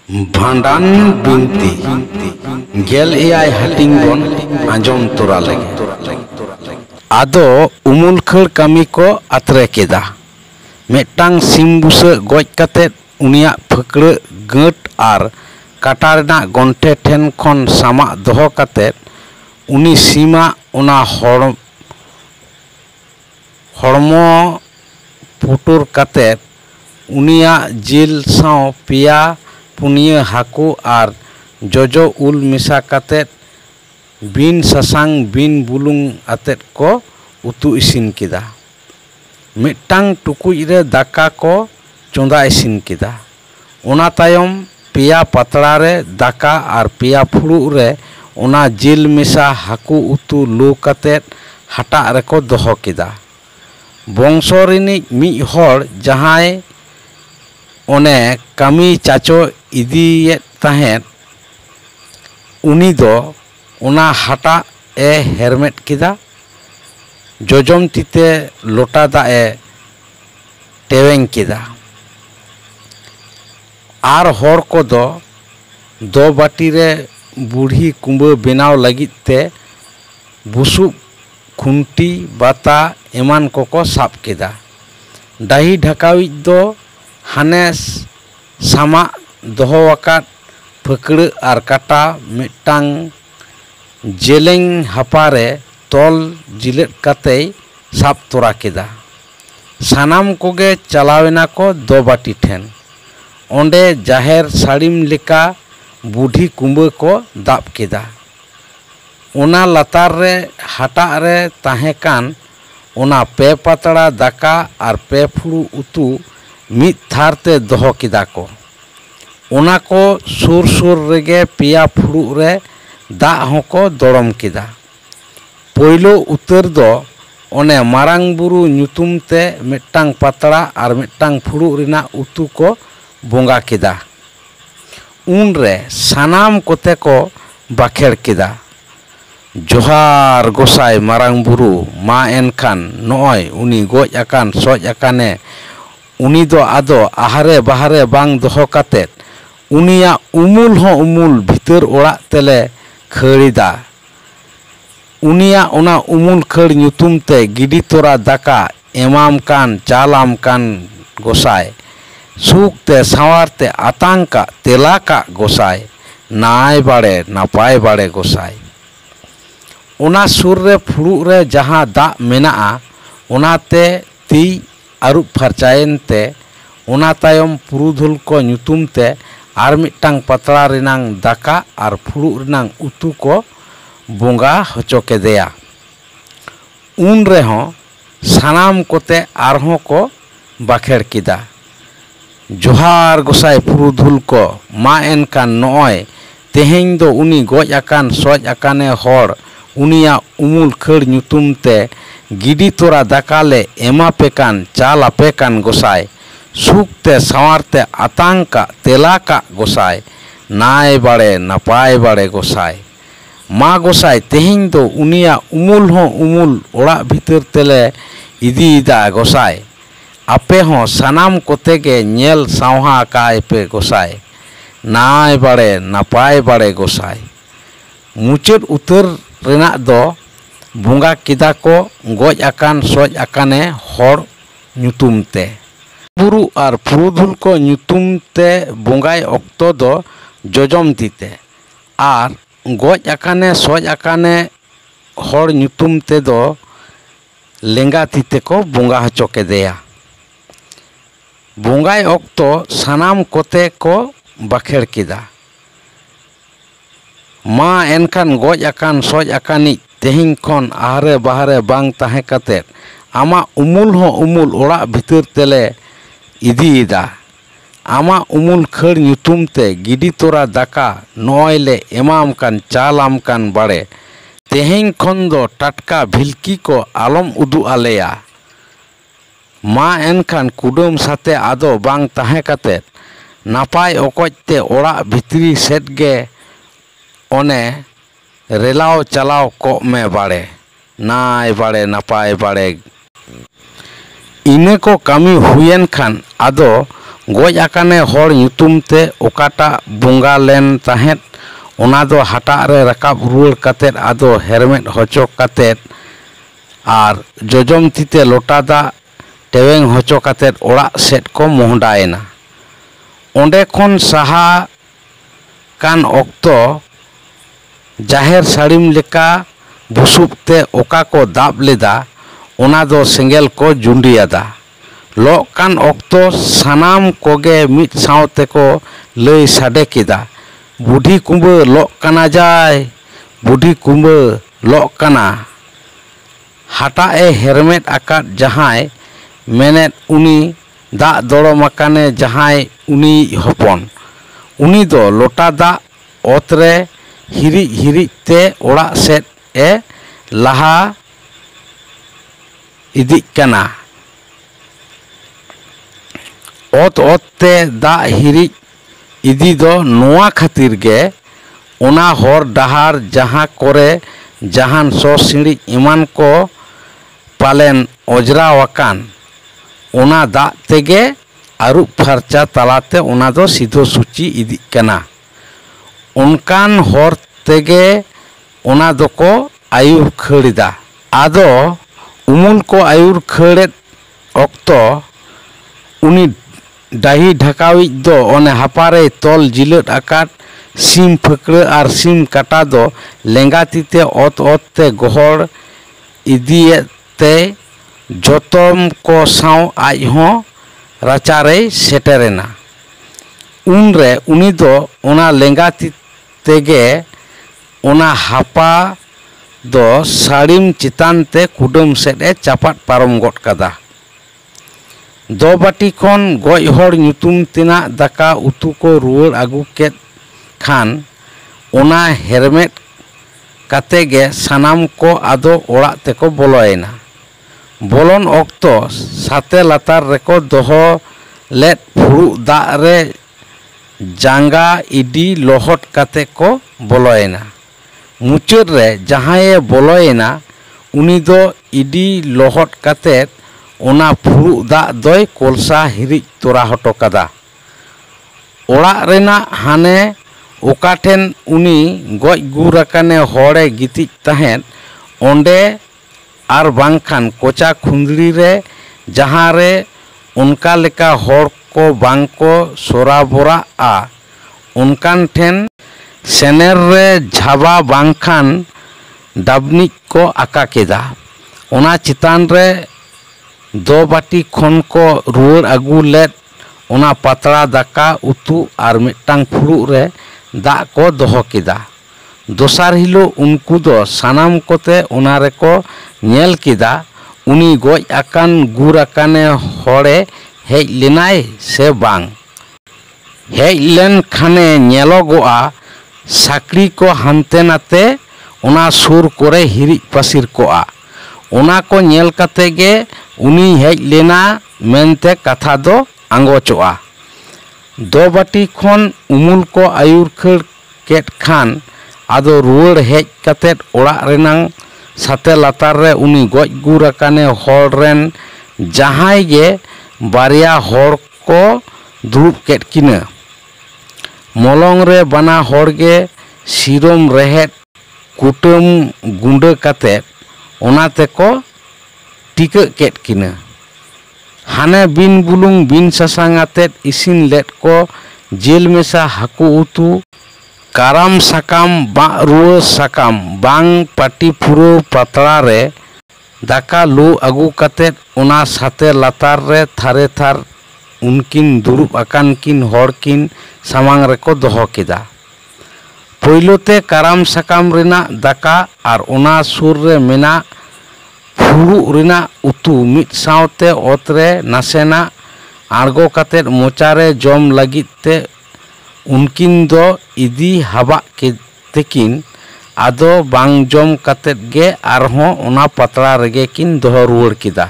भांडान बिनती गेल एयाय हाटिंग बन आंजम तोरा लगे आदो उमुल खड़ कामी को आत्रे केदा मेटांग सिम बुसा गज काते उनिया फकड़ गट आर काटा रेना गंठे ठेन खन सामा दोहो काते उनी सीमा उना हड़मो पुटुर काते उनिया जिल साव पिया पुनिया हाकू आर जोजो उल मिसा काते बिन सासांग बिन बुलुंग आते को उतु इसिन किदा मिटांग टुकुज रे दाका को चोंदा इसिन किदा ओना तायम पिया पतड़ा रे दाका आर पिया फुड़ू रे ओना जिल मिसा हाकू उतु लू काते हटा रे को दोहो किदा बंशो रिनिज मिज हर जहाय ओने कामी चाचो इदिये ताहेत उनी दो ओना हटा ए हेरमेट किदा जोजम तीते लोटा दा ए टेवेंग किदा आर हर को दो बाटी रे बूढ़ी कुंबा बेनाव लगित ते बुसुब खुंटी बाता एमान कोको साब किदा डाही ढकाविज दो हानेस सामा दोहोवाकात फकड़ आर काटा मिटांग जेलेंग हापारे तोल जिलेट काते साब तोरा किदा सानाम कोगे चलावेना को दो बाटी ठेन ओंडे जाहेर साड़ीम लेका बूढ़ी कुंबा को दाब किदा ओना लातार रे हटा रे ताहेकान ओना पे पातड़ा दाका आर पे फुड़ू उतु मिद थार ते दोहो किदा को ओना को सुर सुर रेगे पिया फुड़ू रे दा होको दड़म किदा पोइलो उतर दो ओने मारांग बुरु ᱧᱩᱛᱩᱢ ते मिटांग पातड़ा आर मिटांग फुड़ू रिना उतु को बोंगा किदा उन रे सानाम कोते को बाखेड़ किदा जोहार गोसाई मारांग बुरु मा एनखान नॉय उनी गोज आकान सोज आकाने उनी दो आदो आहारे बाहारे बांग दोहो काते उनिया उमुल हो उमुल भीतर ओड़ा तेले खड़ीदा उनिया ओना उमुल खड़ ᱧᱩᱛᱩᱢ ते गिडी तोरा दाका एमाम कान चालाम कान गोसाई सुख ते सावार ते आतांग का तेला का गोसाई नाय बाड़े नापाय बाड़े गोसाई ओना सुर रे फुड़ू रे जहां दा मेनाआ ओनाते ती आरुप फरचायन ते ओना तायम पुरुधुल को ᱧᱩᱛᱩᱢ ते आर मिटांग पतड़ा रिनांग दाका आर फुड़ू रिनांग उतु को बोंगा होचो केदेया उन रेहो सानाम कोते आरहों को बाखेड़ किदा जोहार गोसाई पुरुधुल को मा एनकान नॉय तेहें दो उनी गोज आकान सोज आकाने हर उनिया उमुल खड़ ᱧᱩᱛᱩᱢ ते गिडी तोरा दाकाले एमा पेकान चाल आपेकान गोसाई सुख ते सावार ते आतांग का तेला का गोसाई नाय बाड़े नापाय बाड़े गोसाई मा गोसाई तेहें दो उनिया उमुल हो उमुल ओड़ा भीतर तेले इदीदा गोसाई आपे हो सानाम कोते के नेल सावहा काय पे गोसाई नाय बाड़े नापाय बाड़े गोसाई मुचेद उतर रेना दो बोंगा किदा को गोज आकान सोज आकाने हर ᱧᱩᱛᱩᱢ ते बुरु आर पुरुधुल को ᱧᱩᱛᱩᱢ ते बोंगाय ऑक्तो दो जोजम तीते आर गोज आकाने सोज आकाने हर ᱧᱩᱛᱩᱢ ते दो लेंगा तीते को बोंगा हचो केदेया बोंगाय ऑक्तो सानाम कोते को बाखेड़ किदा मा एनखान गोज आकान सोज आकानी तेहिं खन आहारे बाहारे बांग ताहे काते आमा उमुल हो उमुल ओड़ा भीतर तेले इदीदा आमा उमुल खड़ ᱧᱩᱛᱩᱢ ते गिडी तोरा दाका नॉयले एमाम कान चालाम कान बाड़े तेहें खन दो टटका भिलकी को आलम उदु आलेया मा एनखान कुडम साते आदो बांग ताहे काते नापाय ओकज ते ओड़ा भितरी सेट गे ओने रेलाव चलाव को में बाड़े नाय बाड़े नापाय बाड़े इने को कामी हुयन खान आदो गज आकाने हर ᱧᱩᱛᱩᱢ ᱛᱮ ᱚᱠᱟᱴᱟᱜ ᱵᱚᱸᱜᱟ ᱞᱮᱱ ᱛᱟᱦᱮᱸᱫ ᱚᱱᱟ ᱫᱚ ᱦᱟᱴᱟᱜ ᱨᱮ ᱨᱟᱠᱟᱵ ᱨᱩᱣᱟᱹᱲ ᱠᱟᱛᱮᱫ ᱟᱫᱚ ᱦᱮᱨᱢᱮᱫ ᱦᱚᱪᱚ ᱠᱟᱛᱮᱫ ᱟᱨ ᱡᱚᱡᱚᱢ ᱛᱤᱛᱮ ᱞᱚᱴᱟ ᱫᱟᱜ ᱴᱮᱣᱮᱝ ᱦᱚᱪᱚ ᱠᱟᱛᱮᱫ ᱚᱲᱟᱜ ᱥᱮᱫ ᱠᱚ ᱢᱚᱦᱰᱟᱭᱮᱱᱟ᱾ ᱚᱸᱰᱮ ᱠᱷᱚᱱ ᱥᱟᱦᱟ ᱠᱟᱱ ᱚᱠᱛᱚ ᱡᱟᱦᱮᱨ ᱥᱟᱹᱲᱤᱢ ᱞᱮᱠᱟ ᱵᱩᱥᱩᱵ ᱛᱮ ᱚᱠᱟ ᱠᱚ ᱫᱟᱵ ᱞᱮᱫᱟ ᱚᱱᱟ ᱫᱚ ᱥᱮᱸᱜᱮᱞ ᱠᱚ ᱡᱩᱸᱰᱤᱭᱟᱫᱟ᱾ ᱞᱚᱜ ᱠᱟᱱ ᱚᱠᱛᱚ ᱥᱟᱱᱟᱢ ᱠᱚᱜᱮ ᱢᱤᱫ ᱥᱟᱶ ᱛᱮᱠᱚ ᱞᱟᱹᱭ ᱥᱟᱰᱮ ᱠᱮᱫᱟ, ᱵᱩᱰᱷᱤ ᱠᱩᱢᱵᱟᱹ ᱞᱚᱜ ᱠᱟᱱᱟ ᱡᱟᱭ, ᱵᱩᱰᱷᱤ ᱠᱩᱢᱵᱟᱹ ᱞᱚᱜ ᱠᱟᱱᱟ᱾ ᱦᱟᱴᱟᱜ ᱮ ᱦᱮᱨᱢᱮᱫ ᱟᱠᱟᱫ ᱡᱟᱦᱟᱸᱭ ᱢᱮᱱᱮᱫ ᱩᱱᱤ ᱫᱟᱜ ᱫᱚᱲᱚᱢ ᱟᱠᱟᱱᱮ ᱡᱟᱦᱟᱸᱭ ᱩᱱᱤᱭᱤᱡ ᱦᱚᱯᱚᱱ, ᱩᱱᱤ ᱫᱚ ᱞᱚᱴᱟ ᱫᱟᱜ ᱚᱛᱨᱮ ᱦᱤᱨᱤᱡ ᱦᱤᱨᱤᱡ ᱛᱮ ᱚᱲᱟᱜ ᱥᱮᱫ ᱮ ᱞᱟᱦᱟ ᱤᱫᱤᱜ ᱠᱟᱱᱟ᱾ ᱚᱛ ᱚᱛ ᱛᱮ ᱫᱟᱜ ᱦᱤᱨᱤᱡ ᱤᱫᱤ ᱫᱚ ᱱᱚᱣᱟ ᱠᱷᱟᱹᱛᱤᱨ ᱜᱮ ᱚᱱᱟ ᱦᱚᱨ ᱰᱟᱦᱟᱨ ᱡᱟᱦᱟᱸ ᱠᱚᱨᱮ ᱡᱟᱦᱟᱱ ᱥᱚ ᱥᱤᱬᱤᱡ ᱮᱢᱟᱱ ᱠᱚ ᱯᱟᱞᱮᱱ ᱚᱡᱽᱨᱟᱣ ᱟᱠᱟᱱ ᱚᱱᱟ ᱫᱟᱜ ᱛᱮᱜᱮ ᱟᱹᱨᱩᱵ ᱯᱷᱟᱨᱪᱟ ᱛᱟᱞᱟᱛᱮ ᱚᱱᱟ ᱫᱚ ᱥᱤᱫᱷᱟᱹ ᱥᱩᱪᱤ ᱤᱫᱤᱜ ᱠᱟᱱᱟ᱾ ᱚᱱᱠᱟᱱ ᱦᱚᱨ ᱛᱮᱜᱮ ᱚᱱᱟ ᱫᱚᱠᱚ ᱟᱹᱭᱩᱨ ᱠᱷᱟᱹᱲ ᱮᱫᱟ᱾ ᱟᱫᱚ ᱩᱢᱩᱞ ᱠᱚ ᱟᱹᱭᱩᱨ ᱠᱷᱟᱹᱲᱮᱫ ᱚᱠᱛᱚ ᱩᱱᱤ ᱰᱟᱹᱦᱤ ᱰᱷᱟᱠᱟᱣᱤᱡ ᱫᱚ ᱚᱱᱮ ᱦᱟᱯᱟᱨᱮᱭ ᱛᱚᱞ ᱡᱤᱞᱟᱹᱫ ᱟᱠᱟᱫ ᱥᱤᱢ ᱯᱷᱟᱹᱠᱲᱟᱹ ᱟᱨ ᱥᱤᱢ ᱠᱟᱴᱟ ᱫᱚ ᱞᱮᱸᱜᱟ ᱛᱤᱛᱮ ᱚᱛ ᱚᱛ ᱛᱮ ᱜᱚᱦᱚᱲ ᱤᱫᱤᱭᱮᱫ ᱛᱮ ᱡᱚᱛᱚᱢ ᱠᱚ ᱥᱟᱶ ᱟᱡ ᱦᱚᱸ ᱨᱟᱪᱟᱨᱮᱭ ᱥᱮᱴᱮᱨᱮᱱᱟ᱾ ᱩᱱᱨᱮ ᱩᱱᱤ ᱫᱚ ᱚᱱᱟ ᱞᱮᱸᱜᱟ ᱛᱤ ᱛᱮᱜᱮ ᱚᱱᱟ ᱦᱟᱯᱟ ᱫᱚ ᱥᱟᱹᱲᱤᱢ ᱪᱮᱛᱟᱱ ᱛᱮ ᱠᱩᱰᱟᱹᱢ ᱥᱮᱫ ᱮ ᱪᱟᱯᱟᱫ ᱯᱟᱨᱚᱢ ᱜᱚᱫ ᱠᱟᱫᱟ᱾ ᱫᱚᱵᱟᱹᱴᱤ ᱠᱷᱚᱱ ᱜᱚᱡ ᱦᱚᱲ ᱧᱩᱛᱩᱢ ᱛᱮᱱᱟᱜ ᱫᱟᱠᱟ ᱩᱛᱩ ᱠᱚ ᱨᱩᱣᱟᱹᱲ ᱟᱹᱜᱩ ᱠᱮᱫ ᱠᱷᱟᱱ ᱚᱱᱟ ᱦᱮᱨᱢᱮᱫ ᱠᱟᱛᱮ ᱜᱮ ᱥᱟᱱᱟᱢ ᱠᱚ ᱟᱫᱚ ᱚᱲᱟᱜ ᱛᱮᱠᱚ ᱵᱚᱞᱚᱭᱮᱱᱟ᱾ ᱵᱚᱞᱚᱱ ᱚᱠᱛᱚ ᱥᱟᱛᱮ ᱞᱟᱛᱟᱨ ᱨᱮᱠᱚ ᱫᱚᱦᱚ ᱞᱮᱫ ᱯᱷᱩᱲᱩᱜ ᱫᱟᱜ ᱨᱮ ᱡᱟᱸᱜᱟ ᱤᱰᱤ ᱞᱚᱦᱚᱫ ᱠᱟᱛᱮ ᱠᱚ ᱵᱚᱞᱚᱭᱮᱱᱟ᱾ ᱢᱩᱪᱟᱹᱫ ᱨᱮ ᱡᱟᱦᱟᱸᱭᱮ ᱵᱚᱞᱚᱭᱮᱱᱟ ᱩᱱᱤ ᱫᱚ ᱤᱰᱤ ᱞᱚᱦᱚᱫ ᱠᱟᱛᱮᱫ ᱚᱱᱟ ᱯᱷᱩᱲᱩᱜ ᱫᱟᱜ ᱫᱚᱭ ᱠᱚᱞᱥᱟ ᱦᱤᱨᱤᱡ ᱛᱚᱨᱟ ᱦᱚᱴᱚ ᱠᱟᱫᱟ᱾ ᱚᱲᱟᱜ ᱨᱮᱱᱟᱜ ᱦᱟᱱᱮ ᱚᱠᱟ ᱴᱷᱮᱱ ᱩᱱᱤ ᱜᱚᱡ ᱜᱩᱨ ᱟᱠᱟᱱᱮ ᱦᱚᱲᱮ ᱜᱤᱛᱤᱡ ᱛᱟᱦᱮᱸᱫ ᱚᱸᱰᱮ ᱟᱨ ᱵᱟᱝᱠᱷᱟᱱ ᱠᱚᱪᱟ ᱠᱷᱩᱸᱫᱽᱲᱤ ᱨᱮ ᱡᱟᱦᱟᱸ ᱨᱮ ᱚᱱᱠᱟ ᱞᱮᱠᱟ ᱦᱚᱲ ᱠᱚ ᱵᱟᱝ ᱠᱚ ᱥᱚᱨᱟᱵᱚᱨᱟᱜᱼᱟ ᱚᱱᱠᱟᱱ ᱴᱷᱮᱱ ᱥᱮᱱᱮᱨ ᱨᱮ ᱡᱷᱟᱵᱟ ᱵᱟᱝᱠᱷᱟᱱ ᱰᱟᱵᱱᱤᱡ ᱠᱚ ᱟᱠᱟ ᱠᱮᱫᱟ᱾ ᱚᱱᱟ ᱪᱮᱛᱟᱱ ᱨᱮ ᱫᱚᱵᱟᱹᱴᱤ ᱠᱷᱚᱱ ᱠᱚ ᱨᱩᱣᱟᱹᱲ ᱟᱹᱜᱩ ᱞᱮᱫ ᱚᱱᱟ ᱯᱟᱛᱲᱟ ᱫᱟᱠᱟ ᱩᱛᱩ ᱟᱨ ᱢᱤᱫᱴᱟᱝ ᱯᱷᱩᱲᱩᱜ ᱨᱮ ᱫᱟᱜ ᱠᱚ ᱫᱚᱦᱚ ᱠᱮᱫᱟ᱾ ᱫᱚᱥᱟᱨ ᱦᱤᱞᱳᱜ ᱩᱱᱠᱩ ᱫᱚ ᱥᱟᱱᱟᱢ ᱠᱚᱛᱮ ᱚᱱᱟ ᱨᱮᱠᱚ ᱧᱮᱞ ᱠᱮᱫᱟ ᱩᱱᱤ ᱜᱚᱡ ᱟᱠᱟᱱ ᱜᱩᱨ ᱟᱠᱟᱱᱮ ᱦᱚᱲᱮ ᱦᱮᱡ ᱞᱮᱱᱟᱭ ᱥᱮ ᱵᱟᱝ᱾ ᱦᱮᱡ ᱞᱮᱱ ᱠᱷᱟᱱᱮ ᱧᱮᱞᱚᱜᱚᱜᱼᱟ ᱥᱟᱹᱠᱲᱤ ᱠᱚ ᱦᱟᱱᱛᱮ ᱱᱟᱛᱮ ᱚᱱᱟ ᱥᱩᱨ ᱠᱚᱨᱮ ᱦᱤᱨᱤᱡ ᱯᱟᱹᱥᱤᱨ ᱠᱚᱜᱼᱟ᱾ ᱚᱱᱟ ᱠᱚ ᱧᱮᱞ ᱠᱟᱛᱮ ᱜᱮ ᱩᱱᱤ ᱦᱮᱡ ᱞᱮᱱᱟ ᱢᱮᱱᱛᱮ ᱠᱟᱛᱷᱟ ᱫᱚ ᱟᱸᱜᱚᱪᱚᱜᱼᱟ᱾ ᱫᱚᱵᱟᱹᱴᱤ ᱠᱷᱚᱱ ᱩᱢᱩᱞ ko ayur kᱷᱟᱹᱲ ᱠᱮᱫ ᱠᱷᱟᱱ ᱟᱫᱚ ᱨᱩᱣᱟᱹᱲ ᱦᱮᱡ ᱠᱟᱛᱮᱫ ᱚᱲᱟᱜ ᱨᱮᱱᱟᱝ ᱥᱟᱛᱮ ᱞᱟᱛᱟᱨ ᱨᱮ ᱩᱱᱤ ᱜᱚᱡ ᱜᱩᱨ ᱟᱠᱟᱱᱮ ᱦᱚᱲ ᱨᱮᱱ ᱡᱟᱦᱟᱸᱭ ᱜᱮ ᱵᱟᱨᱭᱟ ᱦᱚᱲ ᱠᱚ ᱫᱩᱲᱩᱵ ᱠᱮᱫ ᱠᱤᱱᱟᱹ᱾ ᱢᱚᱞᱚᱝ ᱨᱮ ᱵᱟᱱᱟ ᱦᱚᱲᱜᱮ ᱥᱤᱨᱚᱢ ᱨᱮᱦᱮᱫ ᱠᱩᱴᱟᱹᱢ ᱜᱩᱸᱰᱟᱹ ᱠᱟᱛᱮᱫ ᱚᱱᱟ ᱛᱮᱠᱚ ᱴᱤᱠᱟᱹᱜ ᱠᱮᱫ ᱠᱤᱱᱟᱹ᱾ ᱦᱟᱱᱮ ᱵᱤᱱ ᱵᱩᱞᱩᱝ ᱵᱤᱱ ᱥᱟᱥᱟᱝ ᱟᱛᱮᱫ ᱤᱥᱤᱱ ᱞᱮᱫ ᱠᱚ ᱡᱤᱞ ᱢᱮᱥᱟ ᱦᱟᱹᱠᱩ ᱩᱛᱩ, ᱠᱟᱨᱟᱢ ᱥᱟᱠᱟᱢ ᱵᱟᱜ ᱨᱩᱣᱟᱹ ᱥᱟᱠᱟᱢ ᱵᱟᱝ ᱯᱟᱹᱴᱤ ᱯᱷᱩᱨᱟᱹᱣ ᱯᱟᱛᱲᱟ ᱨᱮ ᱫᱟᱠᱟ ᱞᱩ ᱟᱹᱜᱩ ᱠᱟᱛᱮᱫ ᱚᱱᱟ ᱥᱟᱛᱮ ᱞᱟᱛᱟᱨ ᱨᱮ ᱛᱷᱟᱨᱮ ᱛᱷᱟᱨ ᱩᱱᱠᱤᱱ ᱫᱩᱲᱩᱵ ᱟᱠᱟᱱ ᱠᱤᱱ ᱦᱚᱲᱠᱤᱱ ᱥᱟᱢᱟᱝ ᱨᱮᱠᱚ ᱫᱚᱦᱚ ᱠᱮᱫᱟ᱾ ᱯᱳᱭᱞᱳᱛᱮ ᱠᱟᱨᱟᱢ ᱥᱟᱠᱟᱢ ᱨᱮᱱᱟᱜ ᱫᱟᱠᱟ ᱟᱨ ᱚᱱᱟ ᱥᱩᱨ ᱨᱮ ᱢᱮᱱᱟᱜ ᱯᱷᱩᱲᱩᱜ ᱨᱮᱱᱟᱜ ᱩᱛᱩ ᱢᱤᱫ ᱥᱟᱶᱛᱮ ᱚᱛᱨᱮ ᱱᱟᱥᱮᱱᱟᱜ ᱟᱬᱜᱚ ᱠᱟᱛᱮᱫ ᱢᱚᱪᱟᱨᱮ ᱡᱚᱢ ᱞᱟᱹᱜᱤᱫ ᱛᱮ ᱩᱱᱠᱤᱱ ᱫᱚ ᱤᱫᱤ ᱦᱟᱵᱟᱜ ᱛᱮᱠᱤᱱ ᱟᱫᱚ ᱵᱟᱝ ᱡᱚᱢ ᱠᱟᱛᱮᱫ ᱜᱮ ᱟᱨᱦᱚᱸ ᱚᱱᱟ ᱯᱟᱛᱲᱟ ᱨᱮᱜᱮ ᱠᱤᱱ ᱫᱚᱦᱚ ᱨᱩᱣᱟᱹᱲ ᱠᱮᱫᱟ᱾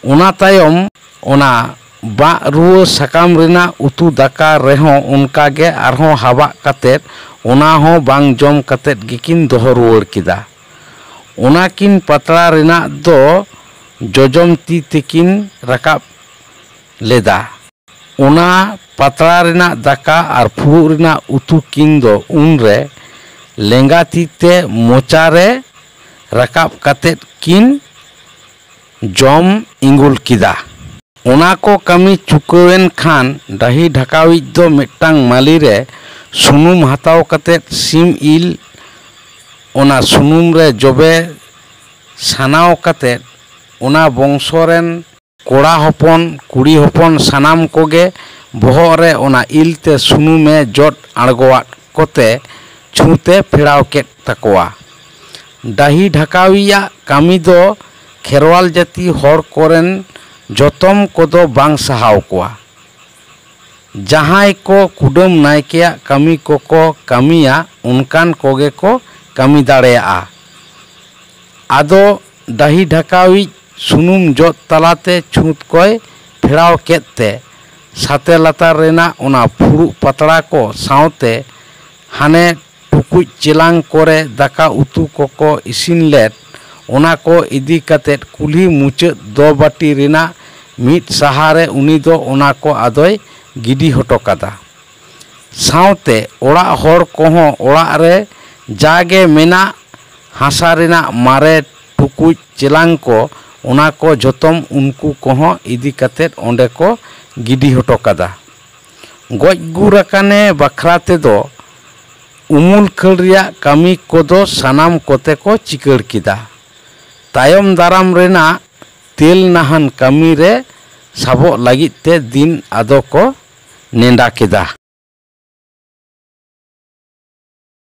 ᱚᱱᱟ ᱛᱟᱭᱚᱢ ᱚᱱᱟ ᱵᱟᱜ ᱨᱩᱣᱟᱹ ᱥᱟᱠᱟᱢ ᱨᱮᱱᱟᱜ ᱩᱛᱩ ᱫᱟᱠᱟ ᱨᱮᱦᱚᱸ ᱚᱱᱠᱟᱜᱮ ᱟᱨᱦᱚᱸ ᱦᱟᱵᱟᱜ ᱠᱟᱛᱮᱫ ᱚᱱᱟ ᱦᱚᱸ ᱵᱟᱝ ᱡᱚᱢ ᱠᱟᱛᱮᱫ ᱜᱮᱠᱤᱱ ᱫᱚᱦᱚ ᱨᱩᱣᱟᱹᱲ ᱠᱮᱫᱟ᱾ ᱚᱱᱟᱠᱤᱱ ᱯᱟᱛᱲᱟ ᱨᱮᱱᱟᱜ ᱫᱚ ᱡᱚᱡᱚᱢ ᱛᱤ ᱛᱮᱠᱤᱱ ᱨᱟᱠᱟᱵ ᱞᱮᱫᱟ᱾ ᱚᱱᱟ ᱯᱟᱛᱲᱟ ᱨᱮᱱᱟᱜ ᱫᱟᱠᱟ ᱟᱨ ᱯᱷᱩᱲᱩᱜ ᱨᱮᱱᱟᱜ ᱩᱛᱩ ᱠᱤᱱ ᱫᱚ ᱩᱱᱨᱮ ᱞᱮᱸᱜᱟ ᱛᱤᱛᱮ ᱢᱚᱪᱟᱨᱮ ᱨᱟᱠᱟᱵ ᱠᱟᱛᱮᱫ ᱠᱤᱱ ᱡᱚᱢ ᱤᱸᱜᱩᱞ ᱠᱮᱫᱟ। ᱚᱱᱟ ᱠᱚ ᱠᱟᱹᱢᱤ ᱪᱩᱠᱟᱹᱣᱮᱱ ᱠᱷᱟᱱ ᱰᱟᱹᱦᱤ ᱰᱷᱟᱠᱟᱣᱤᱡ ᱫᱚ ᱢᱤᱫᱴᱟᱝ ᱢᱟᱹᱞᱤ ᱨᱮ ᱥᱩᱱᱩᱢ ᱦᱟᱛᱟᱣ ᱠᱟᱛᱮᱫ ᱥᱤᱢ ᱤᱞ ᱚᱱᱟ ᱥᱩᱱᱩᱢ ᱨᱮ ᱡᱚᱵᱮ ᱥᱟᱱᱟᱣ ᱠᱟᱛᱮᱫ ᱚᱱᱟ ᱵᱚᱝᱥᱚ ᱨᱮᱱ ᱠᱚᱲᱟ ᱦᱚᱯᱚᱱ ᱠᱩᱲᱤ ᱦᱚᱯᱚᱱ ᱥᱟᱱᱟᱢ ᱠᱚᱜᱮ ᱵᱚᱦᱚᱜ ᱨᱮ ᱚᱱᱟ ᱤᱞ ᱛᱮ ᱥᱩᱱᱩᱢᱮ ᱡᱚᱫ ᱟᱬᱜᱚᱣᱟᱫ ᱠᱚᱛᱮ ᱪᱷᱩᱸᱛᱮ ᱯᱷᱮᱨᱟᱣ ᱠᱮᱫ ᱛᱟᱠᱚᱣᱟ। ᱰᱟᱹᱦᱤ ᱰᱷᱟᱠᱟᱣᱤᱡᱟᱜ ᱠᱟᱹᱢᱤ ᱫᱚ ᱠᱷᱮᱨᱣᱟᱞ ᱡᱟᱹᱛᱤ ᱦᱚᱲ ᱠᱚᱨᱮᱱ ᱡᱚᱛᱚᱢ ᱠᱚᱫᱚ ᱵᱟᱝ ᱥᱟᱦᱟᱣ ᱠᱚᱣᱟ। ᱡᱟᱦᱟᱸᱭ ᱠᱚ ᱠᱩᱰᱟᱹᱢ ᱱᱟᱭᱠᱮᱭᱟᱜ ᱠᱟᱹᱢᱤ ᱠᱚᱠᱚ ᱠᱟᱹᱢᱤᱭᱟ ᱚᱱᱠᱟᱱ ᱠᱚᱜᱮ ko kami daᱲᱮᱭᱟᱜᱼᱟ। ᱟᱫᱚ ᱰᱟᱹᱦᱤ ᱰᱷᱟᱠᱟᱣᱤᱡ ᱥᱩᱱᱩᱢ ᱡᱚᱫ ᱛᱟᱞᱟᱛᱮ ᱪᱷᱩᱸᱛ ᱠᱚᱭ ᱯᱷᱮᱨᱟᱣ ᱠᱮᱫ ᱛᱮ ᱥᱟᱛᱮ ᱞᱟᱛᱟᱨ ᱨᱮᱱᱟᱜ ᱚᱱᱟ ᱯᱷᱩᱲᱩᱜ ᱯᱟᱛᱲᱟ ko ᱥᱟᱶᱛᱮ ᱦᱟᱱᱮ ᱴᱩᱠᱩᱡ ᱪᱮᱞᱟᱝ ᱠᱚᱨᱮ ᱫᱟᱠᱟ ᱩᱛᱩ ᱠᱚᱠᱚ ᱤᱥᱤᱱ ᱞᱮᱫ ᱚᱱᱟ ᱠᱚ ᱤᱫᱤ ᱠᱟᱛᱮᱫ ᱠᱩᱞᱦᱤ ᱢᱩᱪᱟᱹᱫ ᱫᱚ ᱵᱟᱹᱴᱤ ᱨᱮᱱᱟᱜ ᱢᱤᱫ ᱥᱟᱦᱟᱨᱮ ᱩᱱᱤ ᱫᱚ ᱚᱱᱟ ᱠᱚ ᱟᱫᱚᱭ ᱜᱤᱰᱤ ᱦᱚᱴᱚ ᱠᱟᱫᱟ। ᱥᱟᱶᱛᱮ ᱚᱲᱟᱜ ᱦᱚᱲ ᱠᱚᱦᱚᱸ ᱚᱲᱟᱜ ᱨᱮ ᱡᱟᱜᱮ ᱢᱮᱱᱟᱜ ᱦᱟᱥᱟ ᱨᱮᱱᱟᱜ ᱢᱟᱨᱮ ᱴᱩᱠᱩᱡ ᱪᱮᱞᱟᱝ ko ᱚᱱᱟ ᱠᱚ ᱡᱚᱛᱚᱢ ᱩᱱᱠᱩ ᱠᱚᱦᱚᱸ ᱤᱫᱤ ᱠᱟᱛᱮᱫ ᱚᱸᱰᱮ ᱠᱚ ᱜᱤᱰᱤ ᱦᱚᱴᱚ ᱠᱟᱫᱟ। ᱜᱚᱡ ᱜᱩᱨ ᱟᱠᱟᱱᱮ ᱵᱟᱠᱷᱨᱟ ᱛᱮᱫᱚ ᱩᱢᱩᱞ ᱠᱷᱟᱹᱲ ᱨᱮᱭᱟᱜ ᱠᱟᱹᱢᱤ ᱠᱚᱫᱚ ᱥᱟᱱᱟᱢ ᱠᱚᱛᱮ ᱠᱚ ᱪᱤᱠᱟᱹᱲ ᱠᱮᱫᱟ। ᱛᱟᱭᱚᱢ ᱫᱟᱨᱟᱢ ᱨᱮᱱᱟᱜ ᱛᱮᱞ ᱱᱟᱦᱟᱱ ᱠᱟᱹᱢᱤ ᱨᱮ ᱥᱟᱵᱚᱜ ᱞᱟᱹᱜᱤᱫ ᱛᱮ ᱫᱤᱱ ᱟᱫᱚ ᱠᱚ ᱱᱮᱰᱟ ᱠᱮᱫᱟ।